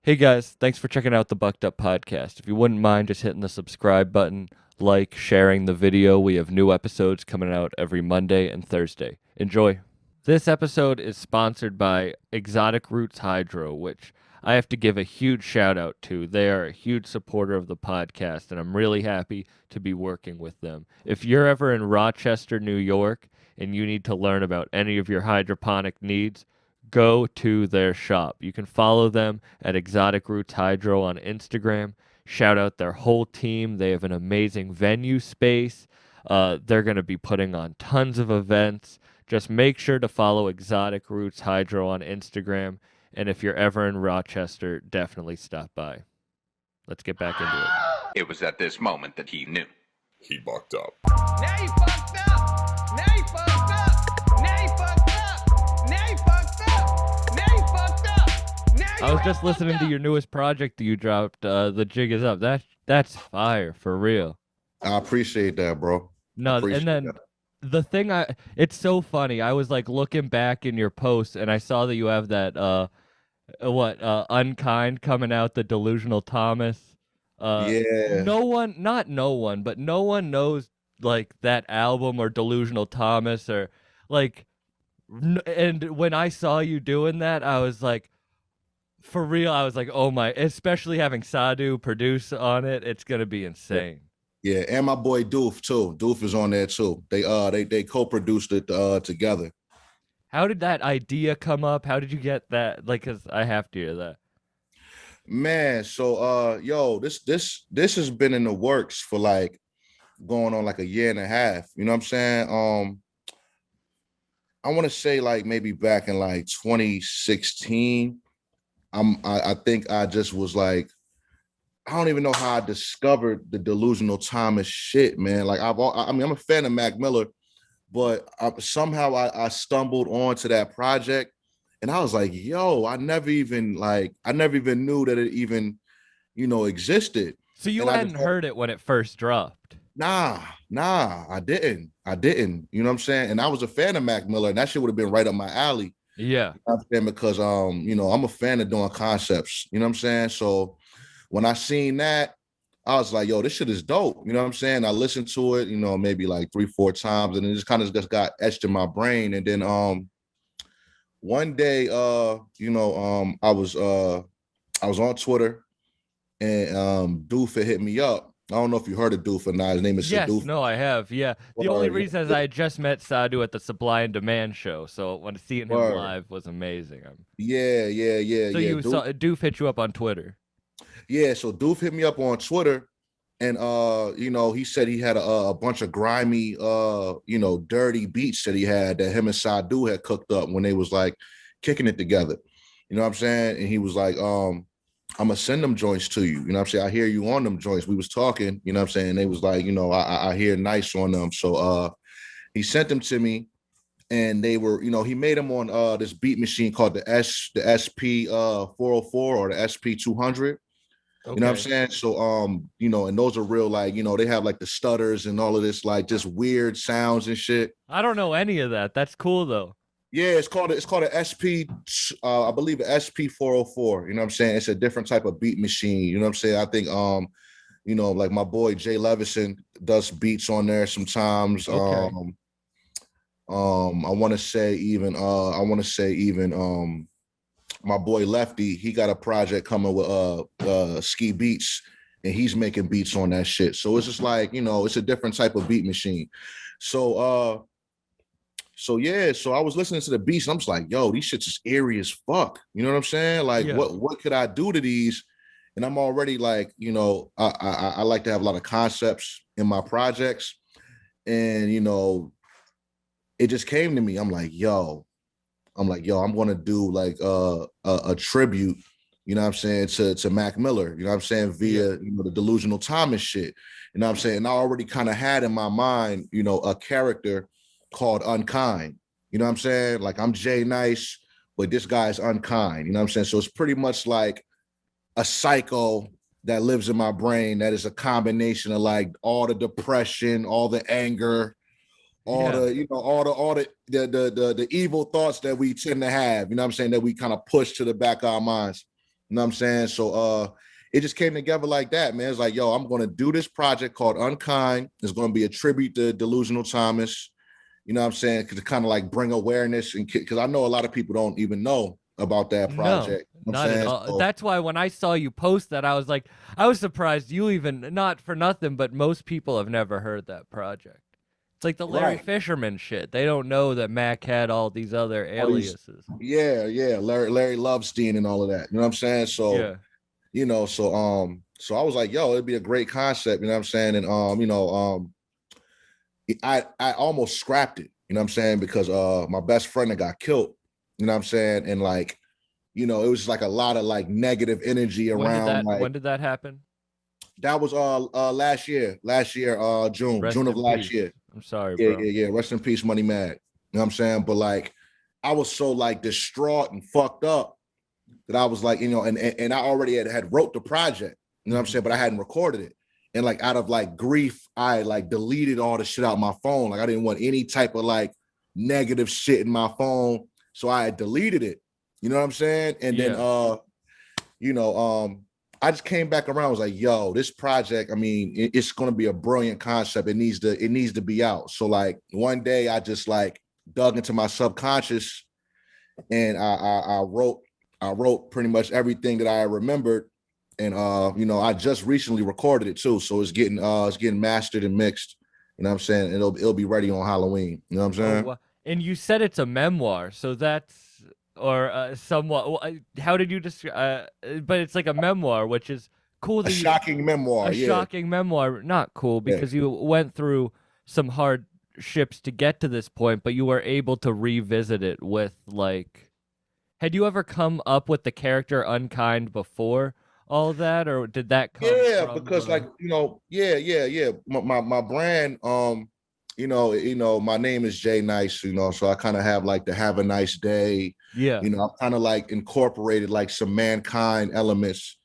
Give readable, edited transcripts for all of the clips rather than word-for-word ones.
Hey guys, thanks for checking out the Bucked Up Podcast. If you wouldn't mind just hitting the subscribe button, like, sharing the video, we have new episodes coming out every Monday and Thursday. Enjoy. This episode is sponsored by Exotic Roots Hydro, which I have to give a huge shout out to. They are a huge supporter of the podcast, and I'm really happy to be working with them. If you're ever in Rochester, New York, and you need to learn about any of your hydroponic needs, go to their shop. You can follow them at Exotic Roots Hydro on Instagram. Shout out their whole team. They have an amazing venue space. They're going to be putting on tons of events. Just make sure to follow Exotic Roots Hydro on Instagram. And if you're ever in Rochester, definitely stop by. Let's get back into it. It was at this moment that he knew. He bucked up. Now you fucked up. Now you fucked up. Now you fucked up. Now you fucked up. Now you fucked up. Now you I was just listening to your newest project that you dropped. The Jig Is Up. That's fire, for real. I appreciate that, bro. No, and then the thing it's so funny. I was like looking back in your posts and I saw that you have that Unkind coming out, the Delusional Thomas. Yeah. Not no one, but no one knows like that album or Delusional Thomas or like and when I saw you doing that, I was like, for real, I was like, oh my, especially having Sadhu produce on it, it's gonna be insane. Yeah, and my boy Doof too. Doof is on there too. They co-produced it together. How did that idea come up? How did you get that? Like, cause I have to hear that. Man, so this has been in the works for like going on like a year and a half. You know what I'm saying? I want to say like maybe back in like 2016. I think I just was like, I don't even know how I discovered the Delusional Thomas shit, man. Like I'm a fan of Mac Miller, but somehow I stumbled onto that project, and I was like, yo, I never even knew that it even, existed. So you And hadn't heard it when it first dropped? Nah, I didn't. You know what I'm saying? And I was a fan of Mac Miller, and that shit would have been right up my alley. Yeah. You know what I'm saying? Because I'm a fan of doing concepts. You know what I'm saying? So when I seen that, I was like, yo, this shit is dope. You know what I'm saying? I listened to it, maybe like 3-4 times, and it just kind of just got etched in my brain. And then one day, I was on Twitter, and Doof hit me up. I don't know if you heard of Doof or not. His name is Yes, Doof. no, I have. Yeah. The only reason is I had just met Sadhu at the Supply and Demand show, so when seeing him live was amazing. Yeah. So you saw Doof hit you up on Twitter. Yeah, so Doof hit me up on Twitter, and he said he had a bunch of grimy, dirty beats that he had that him and Sadhu had cooked up when they was like kicking it together. You know what I'm saying? And he was like, I'm gonna send them joints to you. You know what I'm saying? I hear you on them joints. We was talking, you know what I'm saying? And they was like, I hear NiCE on them. So he sent them to me, and they were, he made them on this beat machine called the SP 404 or the SP 200. Okay. You know what I'm saying? So and those are real, like, they have like the stutters and all of this, like just weird sounds and shit. I don't know any of that. That's cool though. Yeah, it's called an SP, I believe an SP 404. You know what I'm saying? It's a different type of beat machine. You know what I'm saying? I think like my boy Jay Levison does beats on there sometimes. Okay. I want to say even my boy Lefty, he got a project coming with Ski Beats, and he's making beats on that shit. So it's just like, it's a different type of beat machine. So I was listening to the beats, and I'm just like, yo, these shits is eerie as fuck. You know what I'm saying? Like, Yeah. what could I do to these? And I'm already like, I like to have a lot of concepts in my projects. And, it just came to me. I'm like, yo, I'm going to do like a tribute, you know what I'm saying, to Mac Miller, you know what I'm saying, via, the Delusional Thomas shit. You know what I'm saying? And I already kind of had in my mind, a character called Unkind. You know what I'm saying? Like, I'm Jay NiCE, but this guy's Unkind. You know what I'm saying? So it's pretty much like a psycho that lives in my brain that is a combination of like all the depression, all the anger, all the evil thoughts that we tend to have, you know what I'm saying, that we kind of push to the back of our minds. You know what I'm saying? So it just came together like that, man. It's like, yo, I'm gonna do this project called Unkind. It's gonna be a tribute to Delusional Thomas. You know what I'm saying? To kind of like bring awareness, and because I know a lot of people don't even know about that No, project. You know what not I'm at saying? all. So, That's why when I saw you post that, I was like, I was surprised you even, not for nothing, but most people have never heard that project. It's like the Larry right. Fisherman shit. They don't know that Mac had all these other All these, aliases. yeah, Larry Lovestein and all of that. You know what I'm saying? So, Yeah. so I was like, yo, it'd be a great concept, you know what I'm saying? And I almost scrapped it, you know what I'm saying? Because my best friend that got killed, you know what I'm saying? And like, it was like a lot of like negative energy around like When did that happen? that was last year, June Rest of in last peace. year. I'm sorry, Yeah, bro. Rest in peace, Money Mag. You know what I'm saying? But like I was so like distraught and fucked up that I was like, and I already had wrote the project, you know what I'm saying, but I hadn't recorded it. And like out of like grief, I like deleted all the shit out my phone. Like I didn't want any type of like negative shit in my phone. So I had deleted it. You know what I'm saying? And then you know, I just came back around. I was like, yo, this project, I mean, it's gonna be a brilliant concept. It needs to be out. So like one day I just like dug into my subconscious and I wrote pretty much everything that I remembered. And I just recently recorded it too. So it's getting mastered and mixed. You know what I'm saying? And it'll be ready on Halloween. You know what I'm Oh, saying? wow. And you said it's a memoir, so that's or somewhat. Well, how did you describe? But it's like a memoir, which is cool. A That you shocking memoir. a Yeah. shocking memoir, not cool Yeah. because you went through some hardships to get to this point, but you were able to revisit it with like. Had you ever come up with the character Unkind before all that, or did that come Yeah, from because the? like, yeah. My brand, my name is Jay Nice, so I kind of have like the have a nice day. Yeah. I've kind of like incorporated like some mankind elements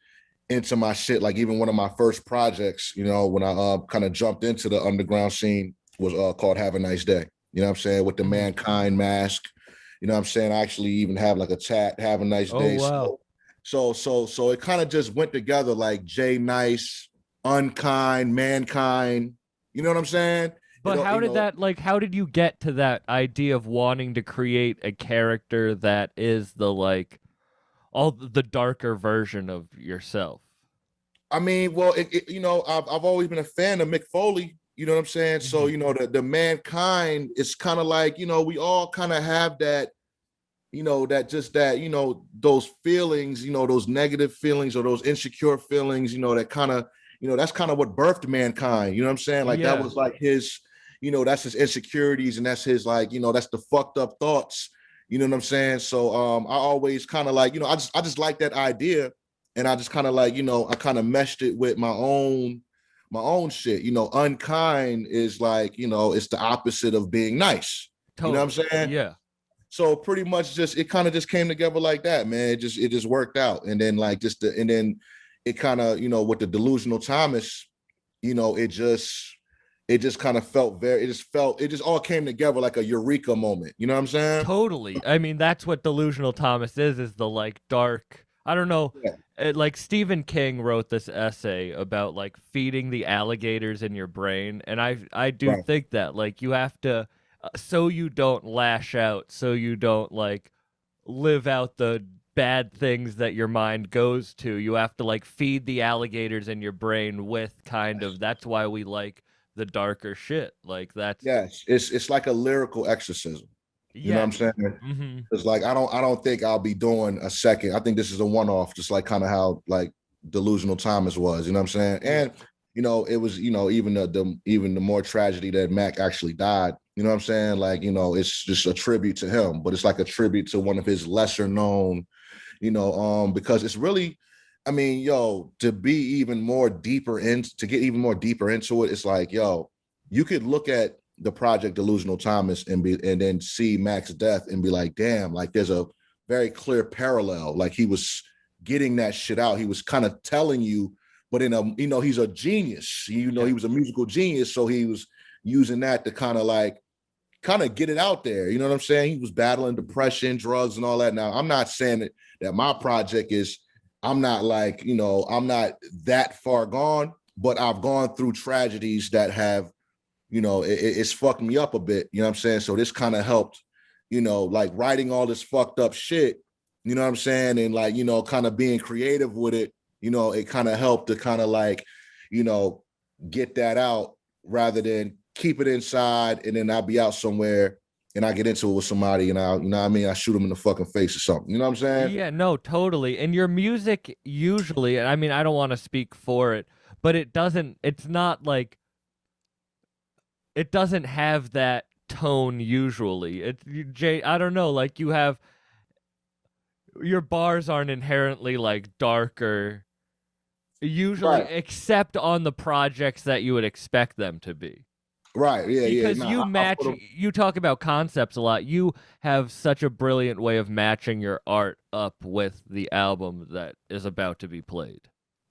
into my shit. Like even one of my first projects, when I kind of jumped into the underground scene was called Have a Nice Day. You know what I'm saying? With the Mhm. mankind mask. You know what I'm saying? I actually even have like a tat, Have a Nice Oh Day. wow. So it kind of just went together like Jay Nice, Unkind, Mankind. You know what I'm saying? But how did that like how did you get to that idea of wanting to create a character that is the like all the darker version of yourself? I mean, well, I've always been a fan of Mick Foley. You know what I'm saying? So, Mhm. the Mankind is kind of like, we all kind of have that, those feelings, those negative feelings or those insecure feelings, that kind of, that's kind of what birthed Mankind. You know what I'm saying? Like that Yeah. was like his, that's his insecurities and that's his like, that's the fucked up thoughts. You know what I'm saying? So I always kind of like, I just like that idea. And I just kind of like, I kind of meshed it with my own shit. Unkind is like, it's the opposite of being nice. You know what Totally. I'm saying? Yeah. So pretty much it kind of just came together like that, man. It just worked out. And then like and then it kind of, with the Delusional Thomas, it just kind of felt it just all came together like a eureka moment. You know what I'm saying? Totally. I mean, that's what Delusional Thomas is the like dark. I don't know. Yeah. Like Stephen King wrote this essay about like feeding the alligators in your brain, and I do Right. think that like you have to so you don't lash out, so you don't like live out the bad things that your mind goes to. You have to like feed the alligators in your brain with kind of that's why we like the darker shit. Like that's Yes. It's like a lyrical exorcism. You know what I'm yes. saying? Mhm. It's like I don't think I'll be doing a second. I think this is a one-off, just like kind of how like Delusional Thomas was, you know what I'm saying? Yeah. And it was, even the more tragedy that Mac actually died, you know what I'm saying? Like, it's just a tribute to him, but it's like a tribute to one of his lesser known, because it's really, I mean, to be even more deeper to get even more deeper into it, it's like, you could look at the project Delusional Thomas and then see Mac's death and be like, damn, like there's a very clear parallel. Like he was getting that shit out. He was kind of telling you, but he's a genius. He was a musical genius. So he was using that to kind of get it out there. You know what I'm saying? He was battling depression, drugs, and all that. Now, I'm not saying that my project is I'm not like, I'm not that far gone, but I've gone through tragedies that have, it's fucked me up a bit. You know what I'm saying? So this kind of helped, like writing all this fucked up shit, you know what I'm saying? And like, kind of being creative with it, it kind of helped to kind of like, get that out rather than keep it inside and then I'll be out somewhere and I get into it with somebody and I shoot them in the fucking face or something. You know what I'm saying? Yeah, no, totally. And your music usually, and I mean, I don't want to speak for it, but it's not like, it doesn't have that tone usually. I don't know, like your bars aren't inherently like darker usually, Right. except on the projects that you would expect them to be. Right. Yeah. Because Yeah. you I match, put 'em- you talk about concepts a lot. You have such a brilliant way of matching your art up with the album that is about to be played.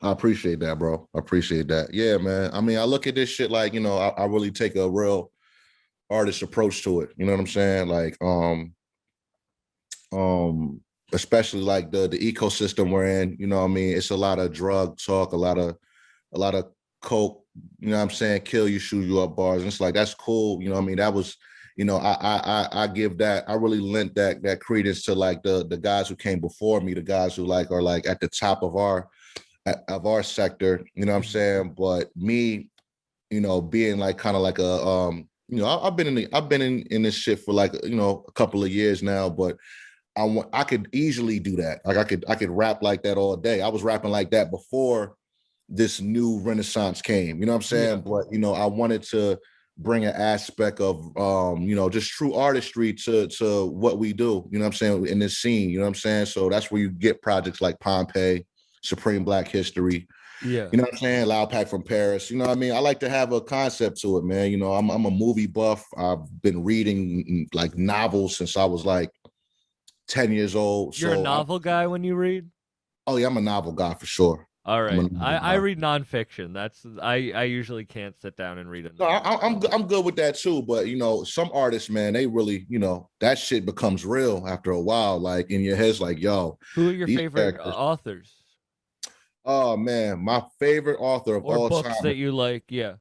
I appreciate that, bro. I appreciate that. Yeah, man. I mean, I look at this shit like, I really take a real artist approach to it. You know what I'm saying? Like, especially like the ecosystem we're in, you know what I mean? It's a lot of drug talk, a lot of coke, you know what I'm saying? Kill you, shoot you up bars. And it's like, that's cool. You know what I mean? That was, I give that, I really lent that credence to like the guys who came before me, the guys who like are like at the top of our sector, you know what I'm saying? But me, being like kind of like a I've been in this shit for like, a couple of years now, but I could easily do that. Like I could rap like that all day. I was rapping like that before this new renaissance came, you know what I'm saying? Yeah. But I wanted to bring an aspect of just true artistry to what we do, you know what I'm saying, in this scene, you know what I'm saying? So that's where you get projects like Pompeii, Supreme Black History, Yeah. you know what I'm saying? Loud Pack from Paris. You know what I mean? I like to have a concept to it, man. I'm a movie buff. I've been reading like novels since I was like 10 years old. You're a So novel guy when you read? oh yeah, I'm a novel guy for sure. All I'm a right. novel I guy. read nonfiction. I usually can't sit down and read a No, novel. I'm good with that too. But some artists, man, they really, that shit becomes real after a while. Like in your head's like, yo, Who are your these favorite characters. authors Oh man, my favorite author of or all books time. that you like? Yeah.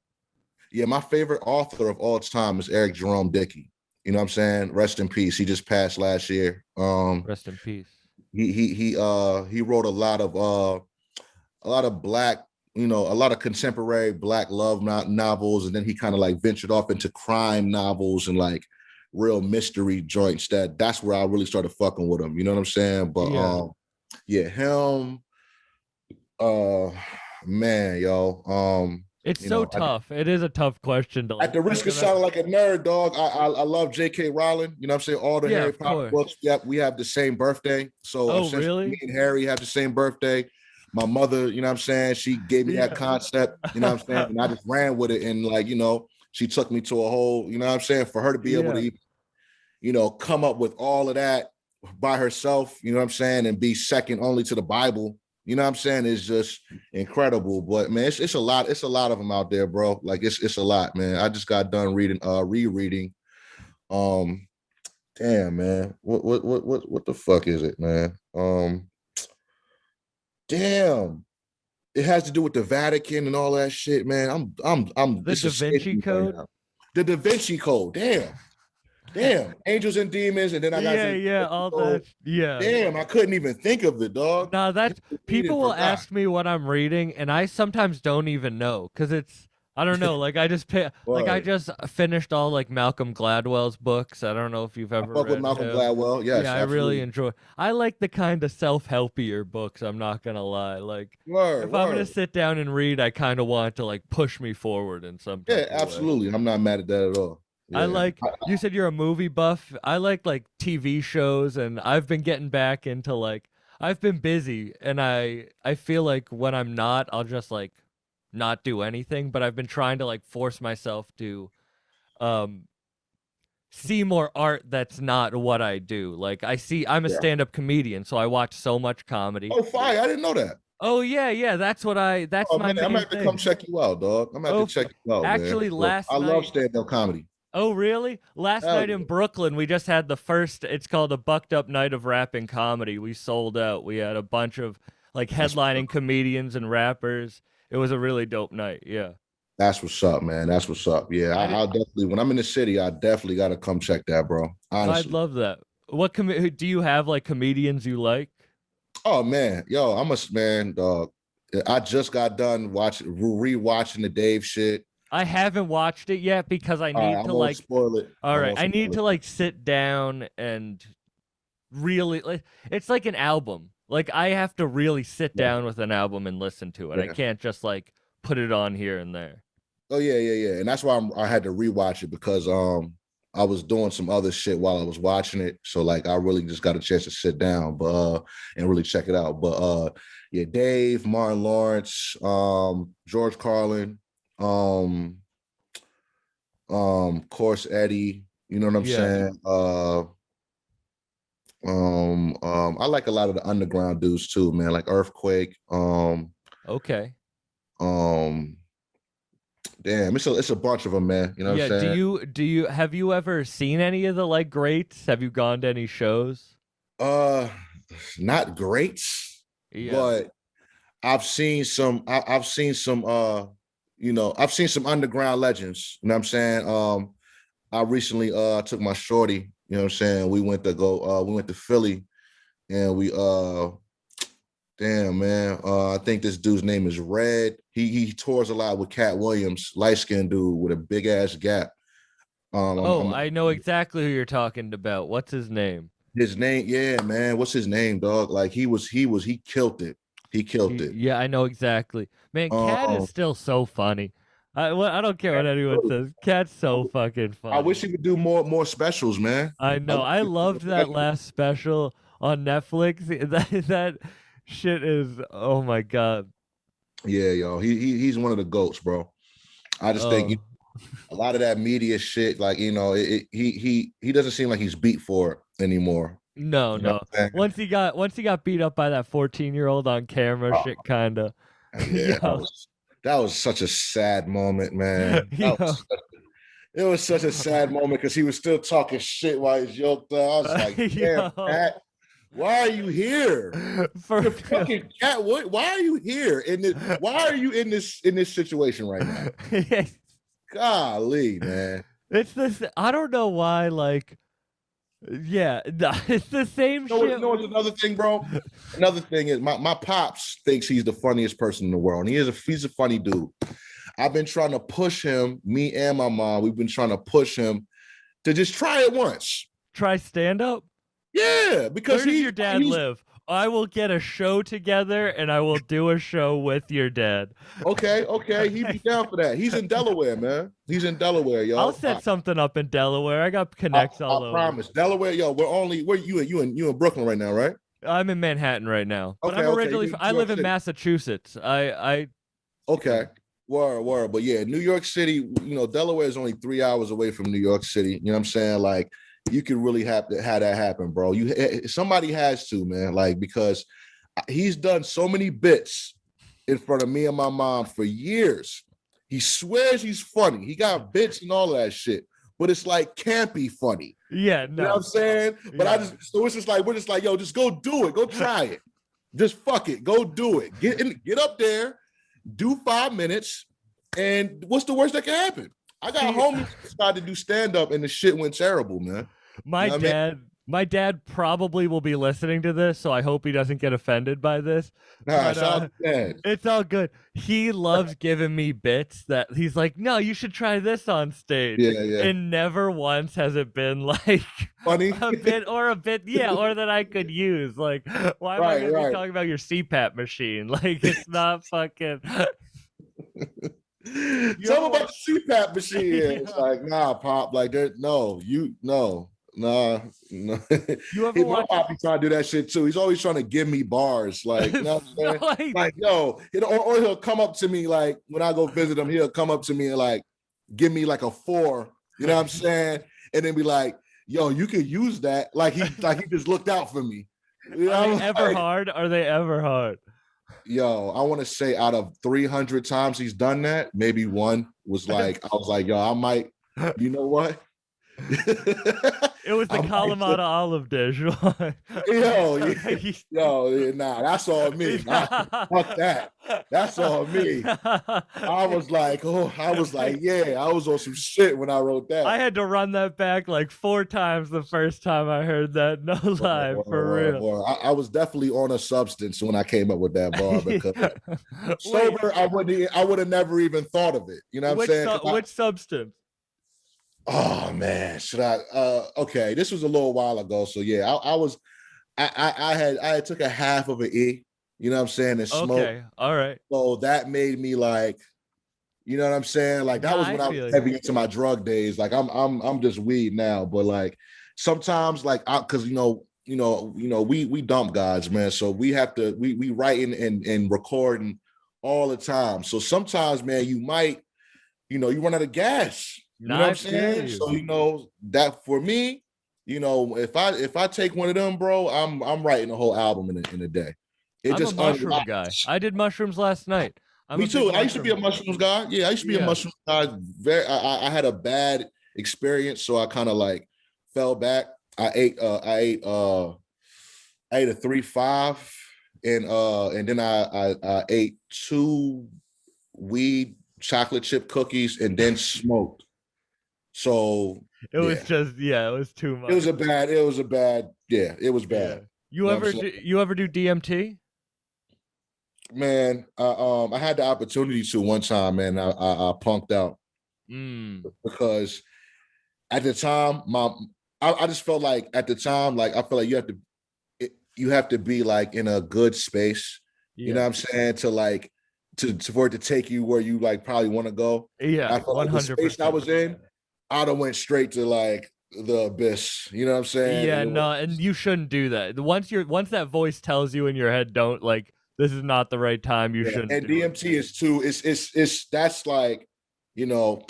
Yeah, my favorite author of all time is Eric Jerome Dickey. You know what I'm saying? Rest in peace. He just passed last year. Rest in peace. He wrote a lot of black, a lot of contemporary black love novels, and then he kind of like ventured off into crime novels and like real mystery joints. That's where I really started fucking with him. You know what I'm saying? But Yeah. Him, man, yo, It's so tough. It is a tough question to like. at the risk of sounding like a nerd, dog, I love J.K. Rowling. You know what I'm saying? All the Yeah, Harry of Potter course. books. Yeah, we have the same birthday. So Oh, essentially, really? me and Harry have the same birthday. My mother, you know what I'm saying? She gave me that Yeah. concept, you know what I'm saying? And I just ran with it. And like, she took me to a whole, you know what I'm saying? For her to be able to, come up with all of that by herself, you know what I'm saying? And be second only to the Bible. You know what I'm saying? It's just incredible. But man, it's a lot. It's a lot of them out there, bro. Like it's a lot, man. I just got done rereading. Damn, man. What the fuck is it, man? Damn. It has to do with the Vatican and all that shit, man. I'm The Da Vinci Code? The Da Vinci Code. Damn. Angels and Demons, and then I got all that. Yeah. Damn, I couldn't even think of it, dog. No, that's people will ask me what I'm reading, and I sometimes don't even know because it's I don't know. Like I just I just finished all like Malcolm Gladwell's books. I don't know if you've ever fuck read with Malcolm him. Gladwell. Yes, yeah, I really enjoy. I like the kind of self-helpier books. I'm not gonna lie. Like if I'm gonna sit down and read, I kind of want to like push me forward in some. Yeah, absolutely. I'm not mad at that at all. Yeah. I like. You said you're a movie buff. I like TV shows, and I've been getting back into like. I've been busy, and I feel like when I'm not, I'll just like not do anything. But I've been trying to like force myself to, see more art that's not what I do. Like I'm a stand-up comedian, so I watch so much comedy. Oh, fire! I didn't know that. Oh yeah. That's what that's my man, I'm gonna have to come check you out, dog. I'm gonna have to check you out. Actually, man. last I night, love stand-up comedy. Oh, really? Last night in Brooklyn, we just had the first, it's called a Bucked Up Night of Rapping Comedy. We sold out. We had a bunch of, like headlining comedians and rappers. It was a really dope night. Yeah. That's what's up, man. That's what's up. Yeah, I'll definitely, when I'm in the city, I definitely got to come check that, bro. I'd Honestly. love that. What do you have like comedians you like? Oh man, yo, I'm a man, dog. I just got done rewatching the Dave shit. I haven't watched it yet because I need I to won't spoil it. All right, I need spoil to it. like sit down and really like it's like an album. Like I have to really sit Yeah. down with an album and listen to it. I Yeah. can't just like put it on here and there. Oh yeah, and that's why I had to rewatch it because I was doing some other shit while I was watching it, so like I really just got a chance to sit down, but and really check it out. But yeah, Dave, Martin Lawrence, George Carlin, of course Eddie. You know what I'm saying? I like a lot of the underground dudes too, man. Like Earthquake. Okay. Damn, it's a bunch of them, man. You know what I'm saying? Do you have you ever seen any of the like greats? Have you gone to any shows? Not greats, but I've seen some. I've seen some. I've seen some underground legends. You know what I'm saying? I recently took my shorty. You know what I'm saying? We went to Philly, and we damn man, I think this dude's name is Red. He tours a lot with Cat Williams, light skinned dude with a big ass gap. I know exactly who you're talking about. What's his name? His name, yeah, man. What's his name, dog? Like he killed it. He killed it. Yeah, I know exactly. Man, Cat is still so funny. I don't care what anyone says. Cat's so fucking funny. I wish he would do more specials, man. I know. I loved that last special on Netflix. That shit is, oh my god. Yeah, yo, he's one of the goats, bro. I just think a lot of that media shit, like he doesn't seem like he's beat for it anymore. No. Once he got beat up by that 14-year-old on camera, shit kinda. Yeah, that was such a sad moment, man. It was such a sad moment because he was still talking shit while he's yoked up. I was like, damn, Cat, why are you here? For fucking Cat, why are you here? Why are you in this situation right now? Golly, man. It's this. I don't know why. Like, yeah, it's the same shit. You know what's another thing, bro? Another thing is my pops thinks he's the funniest person in the world. And he's a funny dude. I've been trying to push him, me and my mom, we've been trying to push him to just try it once. Try stand up? Yeah, because where does your dad live? I will get a show together and I will do a show with your dad. Okay, he'd be down for that. He's in Delaware, man. He's in Delaware, yo. I'll set something up in Delaware. I got connects all over. I promise. Delaware, yo, where you in Brooklyn right now, right? I'm in Manhattan right now. But Okay, I'm originally okay. I live in Massachusetts. Okay. Word. But yeah, New York City, Delaware is only 3 hours away from New York City. You know what I'm saying? Like, you can really have to have that happen, bro. Somebody has to, man. Like, because he's done so many bits in front of me and my mom for years. He swears he's funny. He got bits and all of that shit, but it's like campy funny. Yeah, no. You know what I'm saying? But it's just like, we're just like, yo, just go do it. Go try it. Just fuck it. Go do it. Get up there, do 5 minutes, and what's the worst that can happen? I got homies who decided to do stand-up and the shit went terrible, man. My dad probably will be listening to this, so I hope he doesn't get offended by this. Nah, it's all good. He loves giving me bits that he's like, no, you should try this on stage. Yeah. And never once has it been like funny or that I could use. Like, why am I going to be talking about your CPAP machine? Like, it's not fucking. Tell me about the CPAP machine. Yeah. It's like, nah, Pop. Like, no. Nah. My pop be trying to do that shit too. He's always trying to give me bars, like, you know what I'm saying? Like, yo, or he'll come up to me, like, when I go visit him, he'll come up to me and like give me like a 4, you know what I'm saying? And then be like, yo, you can use that. Like he just looked out for me. You know? Are they ever hard? Yo, I want to say out of 300 times he's done that, maybe one was like, I was like, yo, I might, you know what? It was the I might Kalamata olive dish. yo, nah, that's on me. Fuck that. That's on me. I was like, yeah, I was on some shit when I wrote that. I had to run that back like 4 times the first time I heard that. No lie, for real. I was definitely on a substance when I came up with that bar because Wait, sober, I would have never even thought of it. You know what I'm saying? which substance? Oh man, should I? Okay, this was a little while ago, so yeah, I had took a half of an E. You know what I'm saying? And smoked. Okay, all right. So that made me like, you know what I'm saying? Like that Nah, was I when I feel was you. heavy into my drug days. Like I'm just weed now, but like sometimes like because we dump guys, man. So we have to we writing and recording all the time. So sometimes, man, you might you run out of gas. You know Nah, what I I'm feel saying? you. So that for me, if I take one of them, bro, I'm writing a whole album in a day. It I'm a just mushroom guy. I did mushrooms last night. I'm Me a big too. I used to be a mushroom. mushrooms guy. Yeah, I used to be a Yeah. mushrooms guy. I had a bad experience, so I kind of like fell back. I ate a 3-5, and then I ate 2 weed chocolate chip cookies and then smoked. So It was yeah, just it was too much. it was a bad. Yeah, it was bad. Yeah. You know what I'm ever saying? you ever do DMT? Man, I had the opportunity to one time, man. I punked out because at the time, I just felt like at the time, like I feel like you have to be like in a good space. You know what I'm saying? To like for it to take you where you like probably want to go. Yeah, I felt like the space I 100%. was in, I'd have went straight to like the abyss. You know what I'm saying? Yeah, And no, and you shouldn't do that. Once that voice tells you in your head, don't like this is not the right time. You shouldn't. and do it. DMT is too. It's that's like no,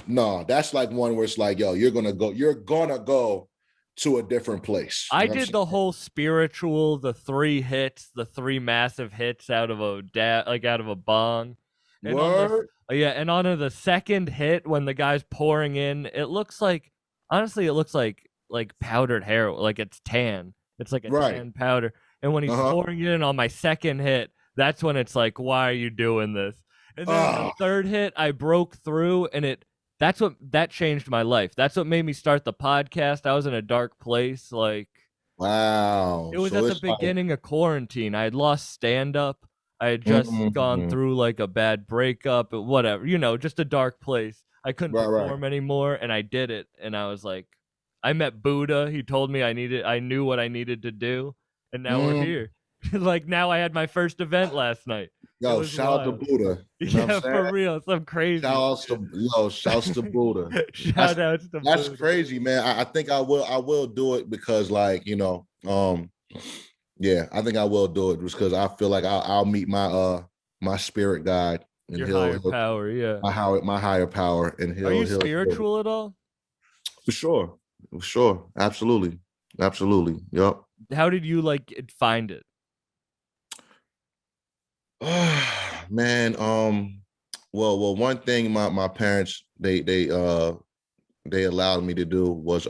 that's like one where it's like, yo, you're gonna go to a different place. I did the whole spiritual, the 3 hits, the 3 massive hits out of out of a bong. And Word. and on the second hit, when the guy's pouring in, it looks like powdered hair, like it's tan. It's like a tan powder. And when he's pouring it in on my second hit, that's when it's like, why are you doing this? And then the third hit, I broke through, and that changed my life. That's what made me start the podcast. I was in a dark place. Like, wow. it was at the beginning of quarantine. I had lost stand-up. I had just gone through like a bad breakup, whatever, just a dark place. I couldn't perform anymore, and I did it. And I was like, I met Buddha. He told me I knew what I needed to do, and now we're here. Like, now I had my first event last night. Yo, shout out to Buddha. Yeah, for real. Some crazy. Shouts to Buddha. Shout out to Buddha. That's crazy, man. I think I will do it because, like, yeah, I think I will do it just because I feel like I'll meet my spirit guide and your higher power, yeah. My higher power, and he'll. Are you spiritual at all? For sure, absolutely. Yep. How did you find it? Man, well, one thing my parents they allowed me to do was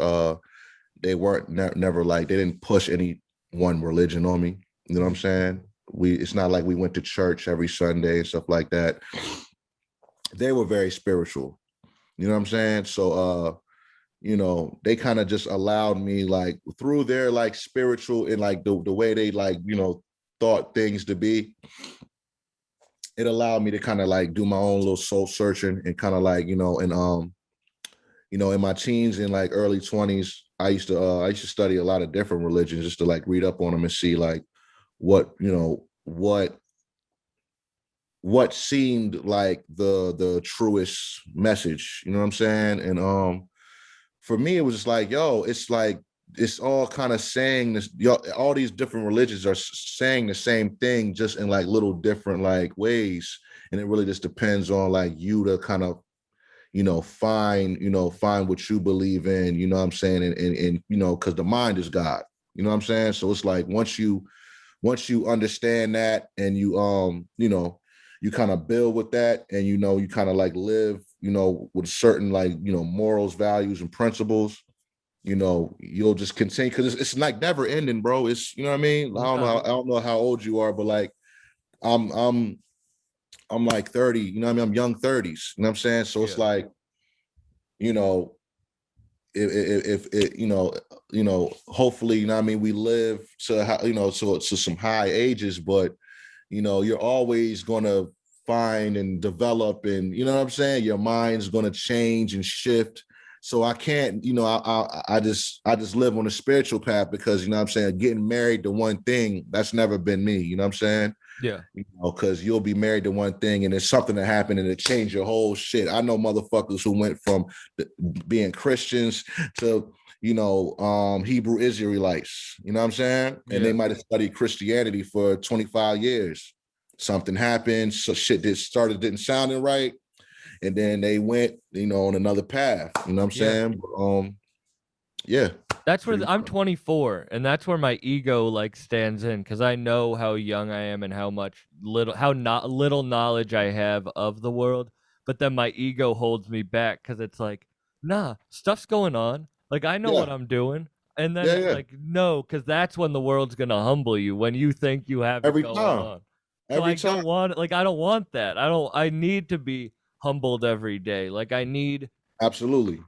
they weren't never like, they didn't push any one religion on me. You know what I'm saying? It's not like we went to church every Sunday and stuff like that. They were very spiritual. You know what I'm saying? So they kind of just allowed me, like, through their like spiritual and like the way they like, thought things to be. It allowed me to kind of like do my own little soul searching and kind of like, in my teens and like early 20s, I used to study a lot of different religions just to like read up on them and see like what seemed like the truest message, you know what I'm saying? And for me, it was just like, yo, it's like, it's all kind of saying this, all these different religions are saying the same thing, just in like little different like ways. And it really just depends on like you to kind of, find what you believe in, you know what I'm saying? And because the mind is God, you know what I'm saying? So it's like, once you understand that and you kind of build with that, and, you kind of like live, with certain like, morals, values, and principles, you'll just continue because it's like never ending, bro. It's you know what I mean. I don't know how old you are, but like I'm I'm like 30. You know what I mean. I'm young 30s. You know what I'm saying. So it's like you know if it hopefully you know what I mean we live to to some high ages, but you're always gonna find and develop, and you know what I'm saying, your mind's gonna change and shift. So I can't, I just live on a spiritual path because you know what I'm saying, getting married to one thing, that's never been me, you know what I'm saying? Yeah. Because you'll be married to one thing and it's something that happened and it changed your whole shit. I know motherfuckers who went from being Christians to Hebrew Israelites, you know what I'm saying? And they might have studied Christianity for 25 years. Something happened, so shit didn't sounding right, and then they went, on another path. You know what I'm saying? Yeah. That's where I'm 24, and that's where my ego like stands in, because I know how young I am and how little knowledge I have of the world. But then my ego holds me back because it's like, nah, stuff's going on. Like I know what I'm doing, and then it's like, no, because that's when the world's gonna humble you, when you think you have every it going time. on. Every So time. I don't want that. I need to be humbled every day. Like I need. Absolutely.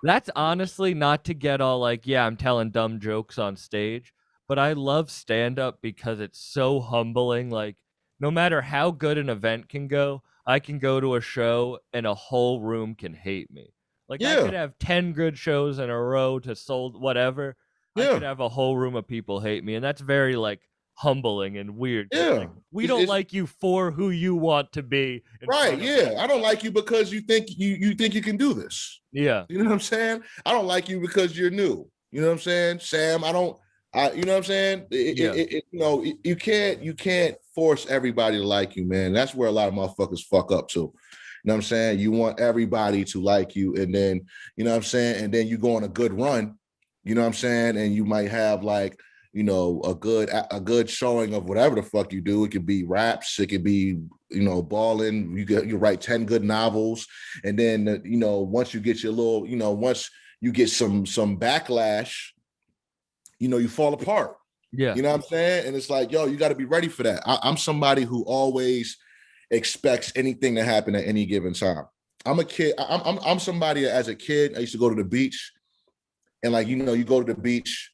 That's honestly not to get all like, yeah, I'm telling dumb jokes on stage, but I love stand up because it's so humbling. Like, no matter how good an event can go, I can go to a show and a whole room can hate me. Like, I Yeah. could have 10 good shows in a row to sold whatever. I could Yeah. have a whole room of people hate me. And that's very, like, humbling and weird. Yeah. Like, we don't like you for who you want to be. Right. Yeah. I don't like you because you think you think you can do this. Yeah. You know what I'm saying? I don't like you because you're new. You know what I'm saying? Sam, you know what I'm saying? You can't force everybody to like you, man. That's where a lot of motherfuckers fuck up too. You know what I'm saying? You want everybody to like you, and then, you know what I'm saying? And then you go on a good run, you know what I'm saying? And you might have like, a good showing of whatever the fuck you do. It could be raps, it could be, balling. You write 10 good novels, and then once you get your little, once you get some backlash, you fall apart. Yeah. You know what I'm saying? And it's like, yo, you got to be ready for that. I'm somebody who always expects anything to happen at any given time. I'm a kid. I'm somebody, as a kid, I used to go to the beach, and like, you go to the beach,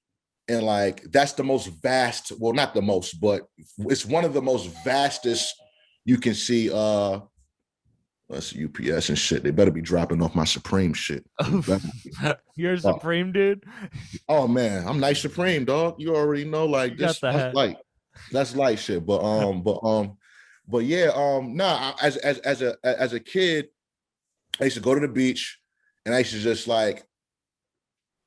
and like, that's the most vast, well, not the most, but it's one of the most vastest you can see. That's UPS and shit. They better be dropping off my Supreme shit. You're Supreme, dude? Oh man, I'm NiCE Supreme, dog. You already know, like, that's light. That's light shit. But yeah, nah, as a kid, I used to go to the beach, and I used to just, like,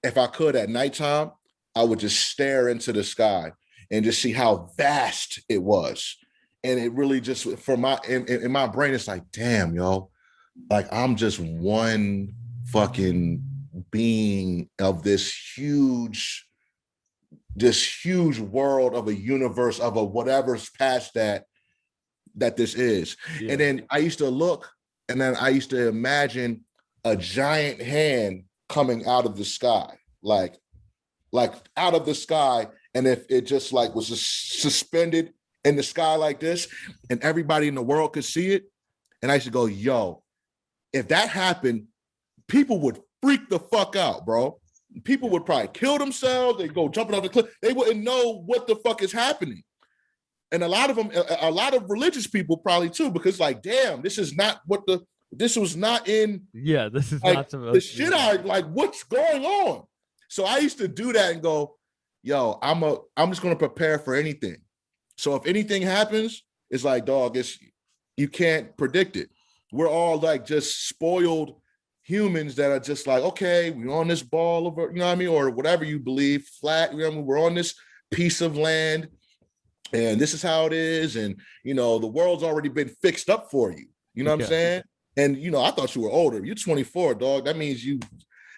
if I could at nighttime, I would just stare into the sky and just see how vast it was. And it really just, in my brain, it's like, damn, yo, like, I'm just one fucking being of this huge world, of a universe, of a whatever's past that this is. Yeah. And then I used to look, and then I used to imagine a giant hand coming out of the sky, like out of the sky. And if it just like was just suspended in the sky like this, and everybody in the world could see it. And I used to go, yo, if that happened, people would freak the fuck out, bro. People would probably kill themselves. They'd go jumping off the cliff. They wouldn't know what the fuck is happening. And a lot of religious people probably too, because like, damn, this is not this was not in. Yeah, this is like, not the shit. I like, what's going on? So I used to do that and go, yo, I'm just gonna prepare for anything. So if anything happens, it's like, dog, you can't predict it. We're all like just spoiled humans that are just like, okay, we're on this ball of, you know what I mean, or whatever you believe, flat, you know what I mean? We're on this piece of land, and this is how it is, and the world's already been fixed up for you. You know what I'm saying? And I thought you were older. You're 24, dog. That means you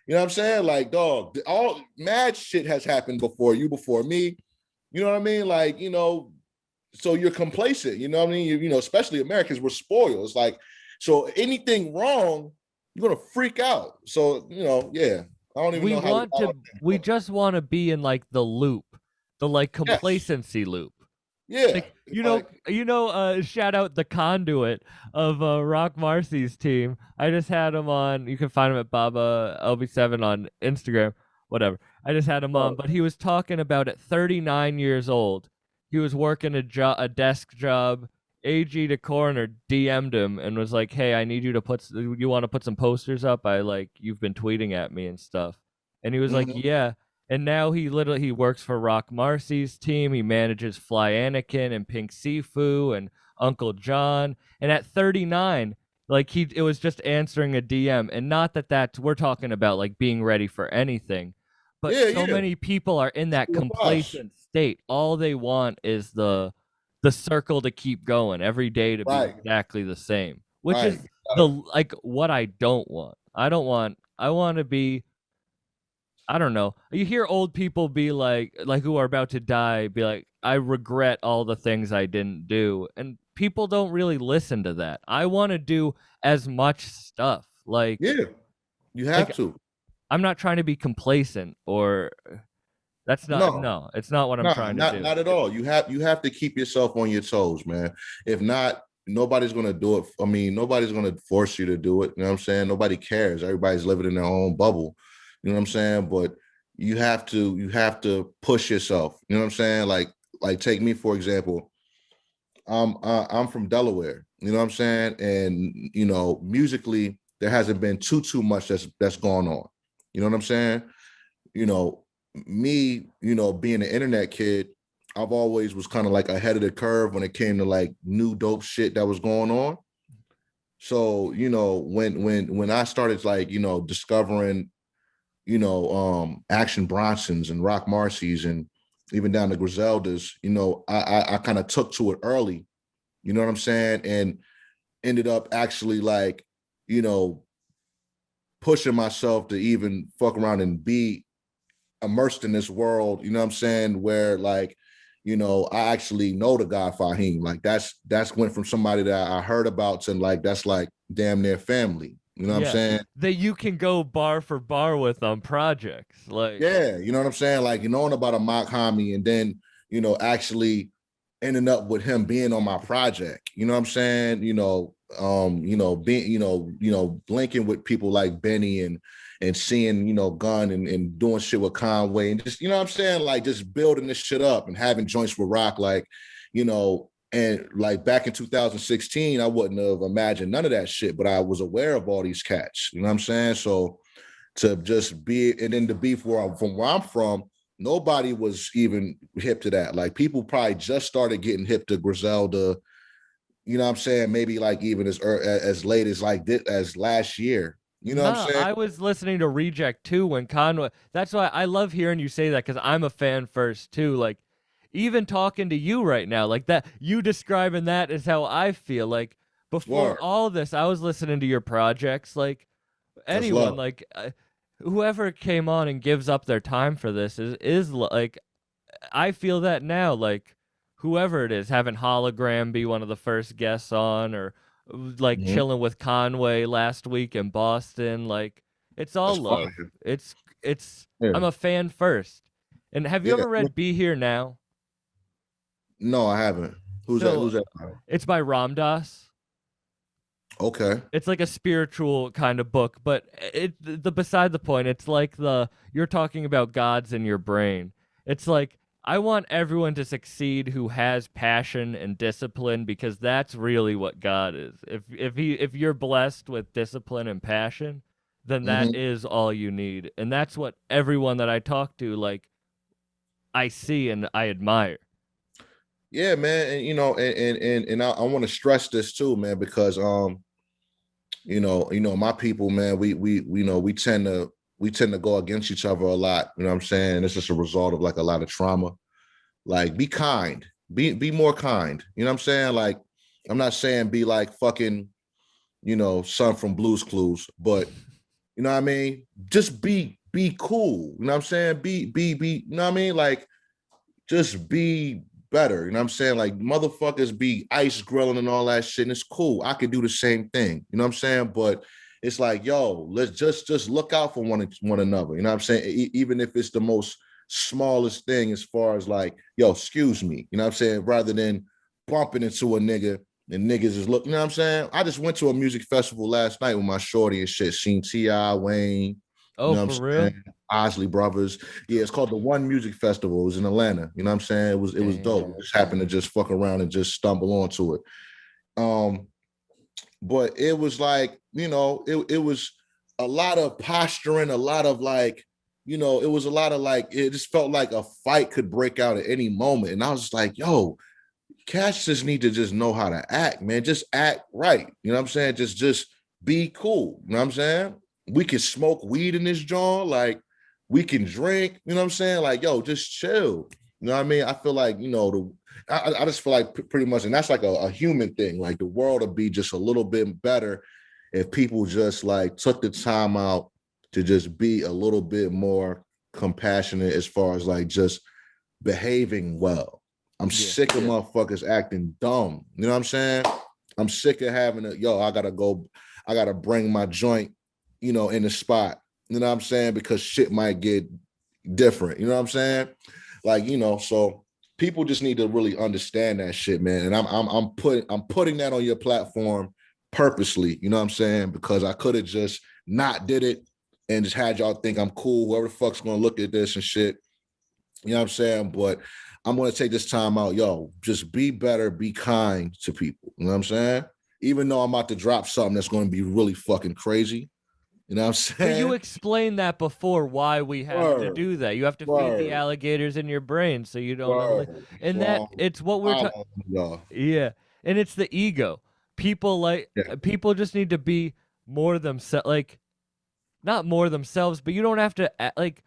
know what I'm saying? Like, dog, all mad shit has happened before you, before me. You know what I mean? Like, so you're complacent. You know what I mean? Especially Americans, we're spoiled. It's like, so anything wrong, you're gonna freak out. So yeah, I don't even We know how we want got to on that. we just want to be in like the loop, the like Yes. complacency loop. Yeah. Like It's like, shout out the conduit of Rock Marcy's team. I just had him on. You can find him at Baba LB7 on Instagram, whatever. I just had him on, but he was talking about at 39 years old, he was working a desk job. AG to Coroner DM'd him and was like, "Hey, I need you to you want to put some posters up? You've been tweeting at me and stuff." And he was like, mhm. "Yeah." And now he works for Rock Marcy's team. He manages Fly Anakin and Pink Sifu and Uncle John. And at 39, it was just answering a DM. And not that we're talking about like being ready for anything, but Yeah, so yeah. many people are in that With us. complacent state. All they want is the circle to keep going every day to be Right. exactly the same, which Right. is what I don't want. I want to be, I don't know. You hear old people be like who are about to die, be like, I regret all the things I didn't do. And people don't really listen to that. I want to do as much stuff. Yeah. You have Like to. I'm not trying to be complacent or that's not, No. no, it's not what I'm Nah, trying to not do. not at all. You have to keep yourself on your toes, man. If not, nobody's gonna do it. I mean, nobody's gonna force you to do it. You know what I'm saying? Nobody cares. Everybody's living in their own bubble. You know what I'm saying? But you have to push yourself. You know what I'm saying? Like take me for example. I'm from Delaware. You know what I'm saying? And musically, there hasn't been too much that's gone on. You know what I'm saying? You know, me, being an internet kid, I've always was kind of like ahead of the curve when it came to like new dope shit that was going on. So, when I started like, discovering, Action Bronsons and Rock Marcy's and even down to Griselda's, I kind of took to it early, you know what I'm saying? And ended up actually like, you know, pushing myself to even fuck around and be immersed in this world, you know what I'm saying, where like, I actually know the guy Fahim. Like that's went from somebody that I heard about to like that's like damn near family. You know what I'm Yeah. saying? That you can go bar for bar with on projects. Like, Yeah, you know what I'm saying? Like knowing about a mock homie and then, actually ending up with him being on my project. You know what I'm saying? Being, linking with people like Benny and seeing, Gunn and doing shit with Conway and just, you know what I'm saying? Like just building this shit up and having joints with Rock, like, and like back in 2016, I wouldn't have imagined none of that shit, but I was aware of all these cats. You know what I'm saying? So to just be, and then to be from where I'm from, nobody was even hip to that. Like people probably just started getting hip to Griselda, you know what I'm saying? Maybe like even as late as like this, as last year. You know what I'm nah, saying? I was listening to Reject too when Conway. That's why I love hearing you say that because I'm a fan first too. Like, even talking to you right now, like that, you describing that is how I feel. Like, before Word. all this, I was listening to your projects. Like, That's anyone, love. like, whoever came on and gives up their time for this is like, I feel that now, like whoever it is, having Hologram be one of the first guests on, or like Mhm. chilling with Conway last week in Boston, like it's all That's love. fire. It's Yeah. I'm a fan first. And have you Yeah. ever read Be Here Now? No, I haven't. Who's that? So Who's that? it's by Ram Dass. Okay. It's like a spiritual kind of book, but the beside the point, it's like you're talking about gods in your brain. It's like I want everyone to succeed who has passion and discipline because that's really what God is. If you're blessed with discipline and passion, then that Hmm. is all you need. And that's what everyone that I talk to, like, I see and I admire. Yeah, man. And and I want to stress this too, man, because my people, man, we tend to go against each other a lot. You know what I'm saying? It's just a result of like a lot of trauma. Like, be kind, be more kind. You know what I'm saying? Like, I'm not saying be like fucking, son from Blue's Clues, but you know what I mean? Just be cool. You know what I'm saying? You know what I mean? Like, just be better. You know what I'm saying? Like, motherfuckers be ice grilling and all that shit. And it's cool. I could do the same thing. You know what I'm saying? But it's like, yo, let's just look out for one another. You know what I'm saying? Even if it's the most smallest thing, as far as like, yo, excuse me. You know what I'm saying? Rather than bumping into a nigga and niggas is looking. You know what I'm saying? I just went to a music festival last night with my shorty and shit. Seen T.I., Wayne. Oh, You know for what I'm real? saying? Osley Brothers. Yeah, it's called the One Music Festival. It was in Atlanta. You know what I'm saying? It was dope. Damn. We just happened to just fuck around and just stumble onto it. But it was like, you know, it was a lot of posturing, a lot of like, you know, it was a lot of like, it just felt like a fight could break out at any moment. And I was like, yo, cats just need to just know how to act, man. Just act right. You know what I'm saying? Just be cool. You know what I'm saying? We can smoke weed in this joint. Like, we can drink. You know what I'm saying? Like, yo, just chill. You know what I mean? I feel like, you know, I just feel like pretty much, and that's like a human thing. Like, the world would be just a little bit better if people just like took the time out to just be a little bit more compassionate as far as like just behaving well. I'm sick of motherfuckers acting dumb. You know what I'm saying? I'm sick of having I gotta bring my joint, you know, in the spot. You know what I'm saying? Because shit might get different. You know what I'm saying? Like, you know, so people just need to really understand that shit, man. And I'm putting that on your platform purposely, you know what I'm saying? Because I could have just not did it and just had y'all think I'm cool, whoever the fuck's gonna look at this and shit. You know what I'm saying? But I'm going to take this time out. Yo, just be better, be kind to people. You know what I'm saying? Even though I'm about to drop something that's going to be really fucking crazy. You know what I'm saying? But you explained that before, why we have to do that. You have to feed the alligators in your brain so you don't and that it's what we're talking. Yeah. And it's the ego. People people just need to be more themselves, like not more themselves, but you don't have to like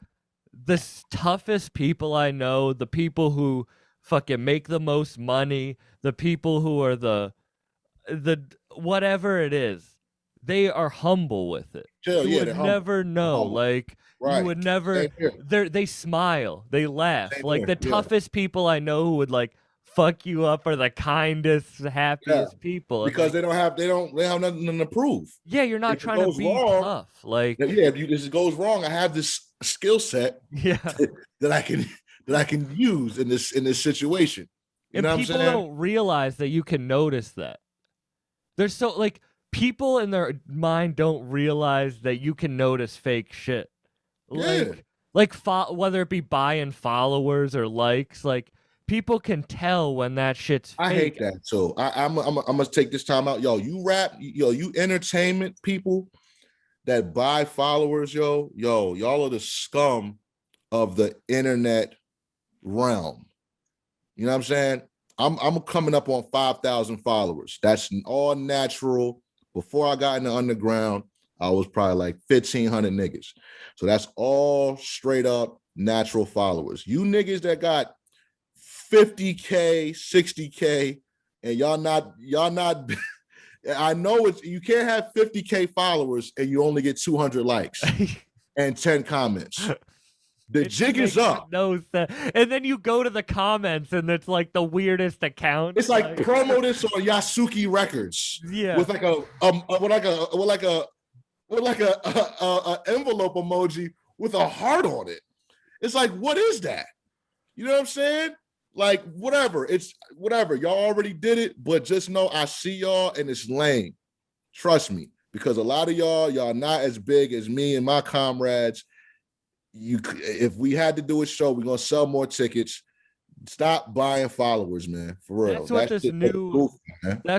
the toughest people I know, the people who fucking make the most money, the people who are the whatever it is, they are humble with it. Chill, You yeah, would never know. Like, you would never. They smile, they laugh. Same like here, the toughest people I know who would like fuck you up are the kindest, happiest people. And, because like, they have nothing to prove. yeah, you're not If it trying to goes be wrong, tough. Like, yeah, if this goes wrong, I have this skill set yeah, that I can use in this situation. You and know what I'm people saying? don't realize that you can notice that. They're so like people in their mind don't realize that you can notice fake shit. Yeah. Like whether it be buying followers or likes, like people can tell when that shit's fake. I hate that too. I'm gonna take this time out. Yo, you rap, you entertainment people that buy followers, y'all are the scum of the internet realm. You know what I'm saying? I'm coming up on 5,000 followers. That's all natural. Before I got in the underground, I was probably like 1,500 niggas. So that's all straight up natural followers. You niggas that got 50K, 60K, and y'all not I know you can't have 50K followers and you only get 200 likes and 10 comments. The jig is up. No sense. And then you go to the comments and it's like the weirdest account. It's like promo this on Yasuki Records. Yeah. With like a envelope emoji with a heart on it. It's like, what is that? You know what I'm saying? Like, whatever. It's whatever. Y'all already did it, but just know I see y'all and it's lame. Trust me, because a lot of y'all not as big as me and my comrades. If we had to do a show, we're gonna sell more tickets. Stop buying followers, man. For real. That's